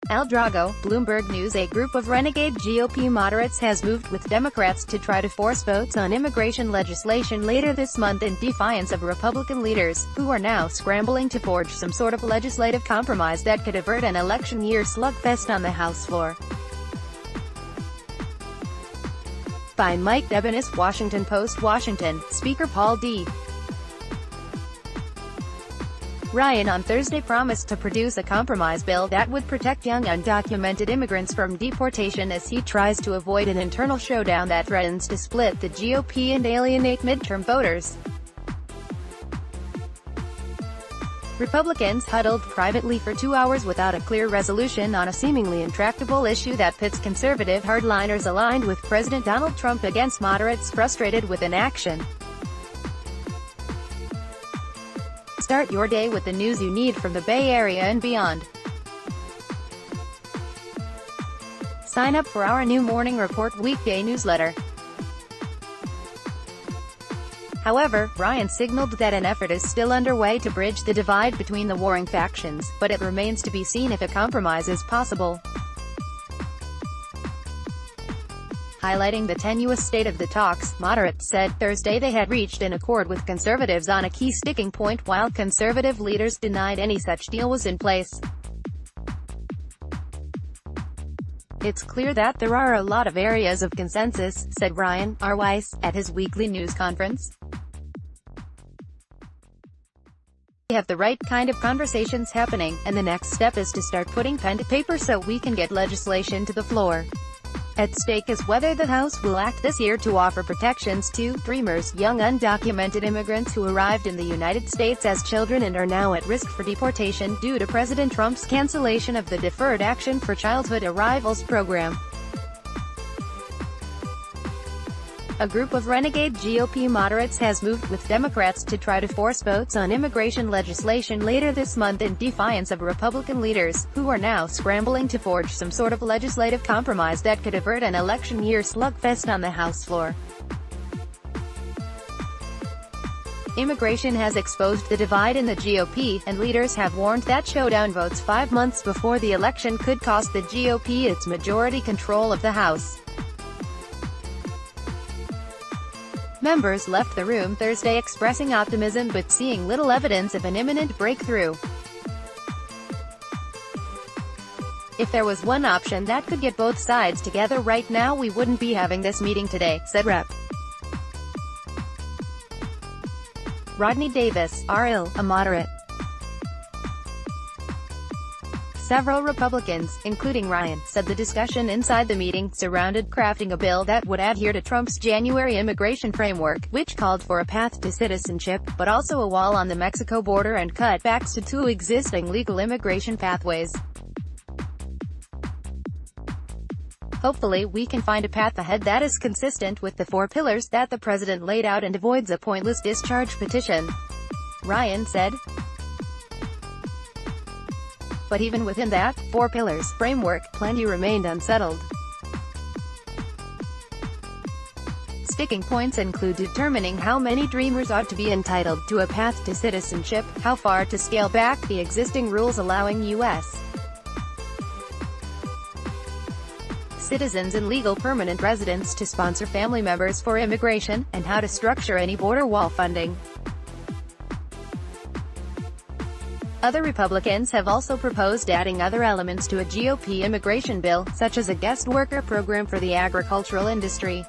Al Drago, Bloomberg News. A group of renegade GOP moderates has moved with Democrats to try to force votes on immigration legislation later this month in defiance of Republican leaders, who are now scrambling to forge some sort of legislative compromise that could avert an election-year slugfest on the House floor. By Mike Debenis, Washington Post. Washington. Speaker Paul D. Ryan on Thursday promised to produce a compromise bill that would protect young undocumented immigrants from deportation as he tries to avoid an internal showdown that threatens to split the GOP and alienate midterm voters. Republicans huddled privately for 2 hours without a clear resolution on a seemingly intractable issue that pits conservative hardliners aligned with President Donald Trump against moderates frustrated with inaction. Start your day with the news you need from the Bay Area and beyond. Sign up for our new Morning Report weekday newsletter. However, Ryan signaled that an effort is still underway to bridge the divide between the warring factions, but it remains to be seen if a compromise is possible. Highlighting the tenuous state of the talks, moderates said Thursday they had reached an accord with conservatives on a key sticking point, while conservative leaders denied any such deal was in place. "It's clear that there are a lot of areas of consensus," said Ryan R. Weiss, at his weekly news conference. "We have the right kind of conversations happening, and the next step is to start putting pen to paper so we can get legislation to the floor. At stake is whether the House will act this year to offer protections to Dreamers, young undocumented immigrants who arrived in the United States as children and are now at risk for deportation due to President Trump's cancellation of the Deferred Action for Childhood Arrivals program." A group of renegade GOP moderates has moved with Democrats to try to force votes on immigration legislation later this month in defiance of Republican leaders, who are now scrambling to forge some sort of legislative compromise that could avert an election-year slugfest on the House floor. Immigration has exposed the divide in the GOP, and leaders have warned that showdown votes 5 months before the election could cost the GOP its majority control of the House. Members left the room Thursday expressing optimism but seeing little evidence of an imminent breakthrough. "If there was one option that could get both sides together right now, we wouldn't be having this meeting today," said Rep. Rodney Davis, R.L., a moderate. Several Republicans, including Ryan, said the discussion inside the meeting surrounded crafting a bill that would adhere to Trump's January immigration framework, which called for a path to citizenship, but also a wall on the Mexico border and cutbacks to 2 existing legal immigration pathways. "Hopefully we can find a path ahead that is consistent with the 4 pillars that the president laid out and avoids a pointless discharge petition," Ryan said. But even within that 4 pillars framework, plenty remained unsettled. Sticking points include determining how many Dreamers ought to be entitled to a path to citizenship, how far to scale back the existing rules allowing U.S. citizens and legal permanent residents to sponsor family members for immigration, and how to structure any border wall funding. Other Republicans have also proposed adding other elements to a GOP immigration bill, such as a guest worker program for the agricultural industry.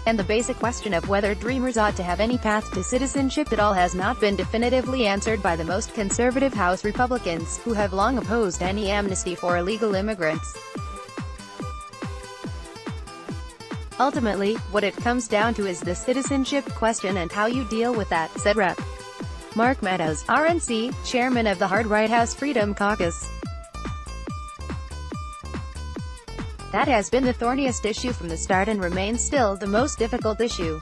And the basic question of whether Dreamers ought to have any path to citizenship at all has not been definitively answered by the most conservative House Republicans, who have long opposed any amnesty for illegal immigrants. "Ultimately, what it comes down to is the citizenship question and how you deal with that," said Rep. Mark Meadows, RNC, chairman of the Hard Right House Freedom Caucus. "That has been the thorniest issue from the start and remains still the most difficult issue."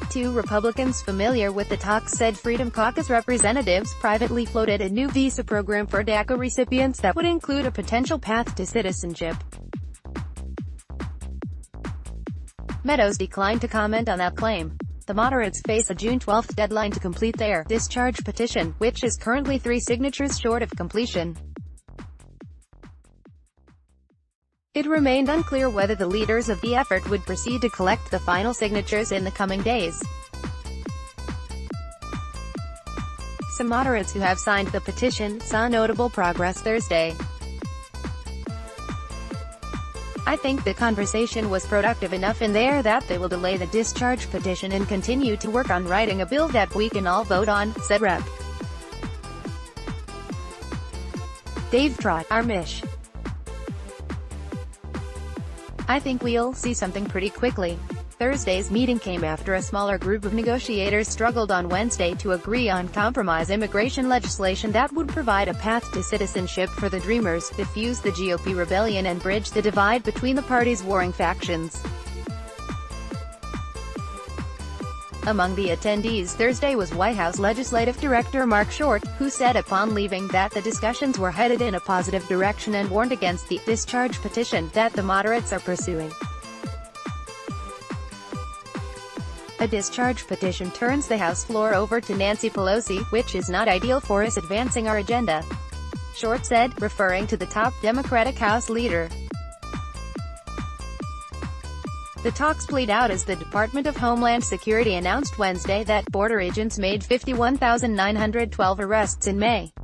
2 Republicans familiar with the talks said Freedom Caucus representatives privately floated a new visa program for DACA recipients that would include a potential path to citizenship. Meadows declined to comment on that claim. The moderates face a June 12 deadline to complete their discharge petition, which is currently 3 signatures short of completion. It remained unclear whether the leaders of the effort would proceed to collect the final signatures in the coming days. Some moderates who have signed the petition saw notable progress Thursday. "I think the conversation was productive enough in there that they will delay the discharge petition and continue to work on writing a bill that we can all vote on," said Rep. Dave Trott, Armish. "I think we'll see something pretty quickly." Thursday's meeting came after a smaller group of negotiators struggled on Wednesday to agree on compromise immigration legislation that would provide a path to citizenship for the Dreamers, diffuse the GOP rebellion and bridge the divide between the party's warring factions. Among the attendees Thursday was White House Legislative Director Mark Short, who said upon leaving that the discussions were headed in a positive direction and warned against the discharge petition that the moderates are pursuing. A discharge petition turns the House floor over to Nancy Pelosi, which is not ideal for us advancing our agenda, Short said, referring to the top Democratic House leader. The talks played out as the Department of Homeland Security announced Wednesday that border agents made 51,912 arrests in May.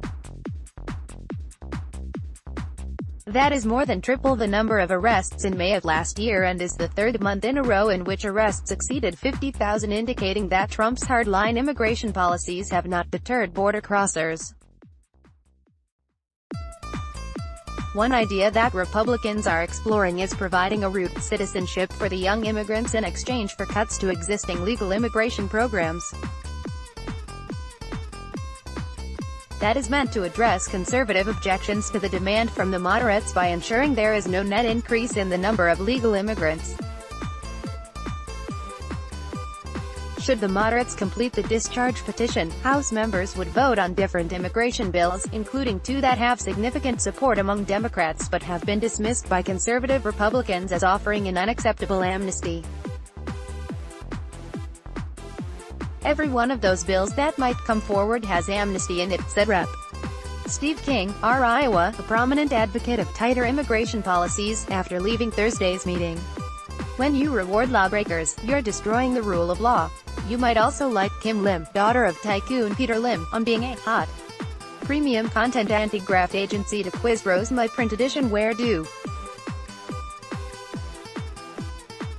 That is more than triple the number of arrests in May of last year and is the third month in a row in which arrests exceeded 50,000, indicating that Trump's hardline immigration policies have not deterred border crossers. One idea that Republicans are exploring is providing a route to citizenship for the young immigrants in exchange for cuts to existing legal immigration programs. That is meant to address conservative objections to the demand from the moderates by ensuring there is no net increase in the number of legal immigrants. Should the moderates complete the discharge petition, House members would vote on different immigration bills, including 2 that have significant support among Democrats but have been dismissed by conservative Republicans as offering an unacceptable amnesty. "Every one of those bills that might come forward has amnesty in it," said Rep. Steve King, R. Iowa, a prominent advocate of tighter immigration policies, after leaving Thursday's meeting. "When you reward lawbreakers, you're destroying the rule of law." You might also like Kim Lim, daughter of tycoon Peter Lim, on being a hot premium content anti-graft agency to Quizrose My Print Edition Where Do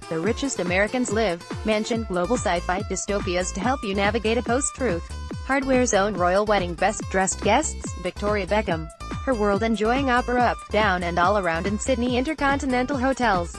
the Richest Americans Live? Mansion, global sci-fi dystopias to help you navigate a post-truth. Hardware's own royal wedding best-dressed guests, Victoria Beckham. Her world enjoying opera up, down and all around in Sydney Intercontinental Hotels.